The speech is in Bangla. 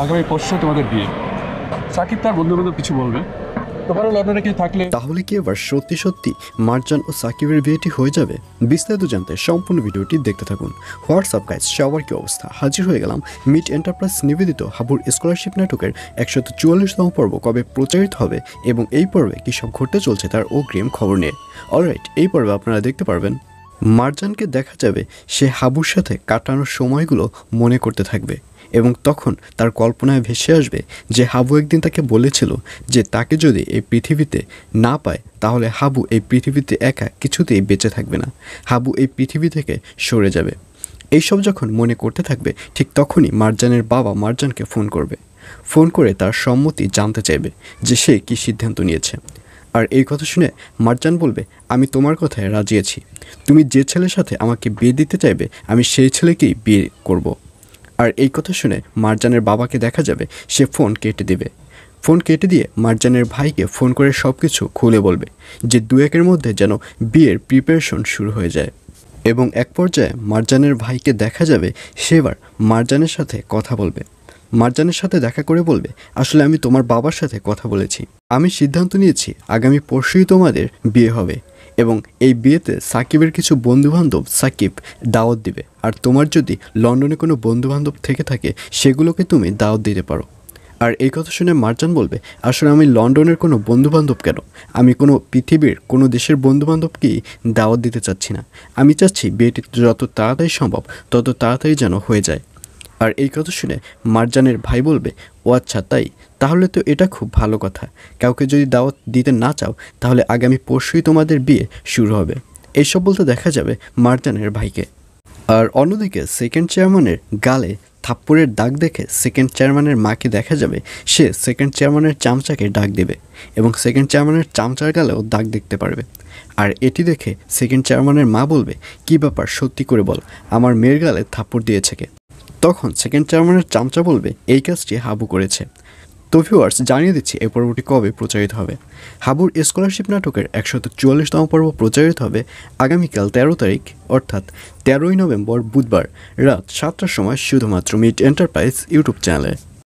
আগামী পরশু তোমাদের বিয়ে। সাকিব তার বন্ধু বান্ধব কিছু বলবে, তোমারও লন্ডনে কেউ থাকলে। তাহলে কি এবার সত্যি সত্যি মার্জান ও সাকিবের বিয়েটি হয়ে যাবে? বিস্তারিত জানতে সম্পূর্ণ ভিডিওটি দেখতে থাকুন। হোয়াটসঅ্যাপ গাইজ, সবার কি অবস্থা? হাজির হয়ে গেলাম মিট এন্টারপ্রাইজ নিবেদিত হাবুর স্কলারশিপ নাটকের 144তম পর্ব কবে প্রচারিত হবে এবং এই পর্বে কী সব ঘটতে চলছে তার অগ্রিম খবর নিয়ে। অলরাইট, এই পর্বে আপনারা দেখতে পারবেন মার্জানকে দেখা যাবে সে হাবুর সাথে কাটানোর সময়গুলো মনে করতে থাকবে এবং তখন তার কল্পনায় ভেসে আসবে যে হাবু একদিন তাকে বলেছিল যে তাকে যদি এই পৃথিবীতে না পায় তাহলে হাবু এই পৃথিবীতে একা কিছুতেই বেঁচে থাকবে না, হাবু এই পৃথিবী থেকে সরে যাবে। এইসব যখন মনে করতে থাকবে ঠিক তখনই মার্জানের বাবা মার্জানকে ফোন করবে। ফোন করে তার সম্মতি জানতে চাইবে যে সে কী সিদ্ধান্ত নিয়েছে। আর এই কথা শুনে মার্জান বলবে, আমি তোমার কথায় রাজি আছি, তুমি যে ছেলের সাথে আমাকে বিয়ে দিতে চাইবে আমি সেই ছেলেকেই বিয়ে করব। আর এই কথা শুনে মার্জানের বাবাকে দেখা যাবে সে ফোন কেটে দেবে। ফোন কেটে দিয়ে মার্জানের ভাইকে ফোন করে সব কিছু খুলে বলবে যে দুয়েকের মধ্যে যেন বিয়ের প্রিপারেশন শুরু হয়ে যায়। এবং এক পর্যায়ে মার্জানের ভাইকে দেখা যাবে সেবার মার্জানের সাথে কথা বলবে। মার্জানের সাথে দেখা করে বলবে, আসলে আমি তোমার বাবার সাথে কথা বলেছি, আমি সিদ্ধান্ত নিয়েছি আগামী পরশুই তোমাদের বিয়ে হবে এবং এই বিয়েতে সাকিবের কিছু বন্ধুবান্ধব সাকিব দাওয়াত দিবে। আর তোমার যদি লন্ডনে কোনো বন্ধুবান্ধব থেকে থাকে সেগুলোকে তুমি দাওয়াত দিতে পারো। আর এই কথা শুনে মার্জান বলবে, আসলে আমি লন্ডনের কোনো বন্ধুবান্ধব কেন, আমি কোনো পৃথিবীর কোনো দেশের বন্ধুবান্ধবকেই দাওয়াত দিতে চাচ্ছি না, আমি চাচ্ছি বিয়েটি যত তাড়াতাড়ি সম্ভব তত তাড়াতাড়ি যেন হয়ে যায়। আর এই কথা শুনে মার্জানের ভাই বলবে, ও আচ্ছা তাই, তাহলে তো এটা খুব ভালো কথা, কাউকে যদি দাওয়াত দিতে না চাও তাহলে আগামী পরশুই তোমাদের বিয়ে শুরু হবে। এইসব বলতে দেখা যাবে মার্জানের ভাইকে। আর অন্যদিকে সেকেন্ড চেয়ারম্যানের গালে থাপ্পড়ের দাগ দেখে সেকেন্ড চেয়ারম্যানের মাকে দেখা যাবে সে সেকেন্ড চেয়ারম্যানের চামচাকে ডাক দেবে এবং সেকেন্ড চেয়ারম্যানের চামচার গালেও দাগ দেখতে পারবে। আর এটি দেখে সেকেন্ড চেয়ারম্যানের মা বলবে, কী ব্যাপার, সত্যি করে বল, আমার মেয়ের গালে থাপ্পড় দিয়েছে কে? তখন সেকেন্ড চেয়ারম্যানের চামচা বলবে, এই কাজটি হাবু করেছে। তো ভিউয়ার্স, জানিয়ে দিচ্ছি এই পর্বটি কবে প্রচারিত হবে। হাবুর স্কলারশিপ নাটকের 144তম পর্ব প্রচারিত হবে আগামীকাল 13 তারিখ অর্থাৎ 13ই নভেম্বর বুধবার রাত 7টার সময় শুধুমাত্র মিট এন্টারপ্রাইজ ইউটিউব চ্যানেলে।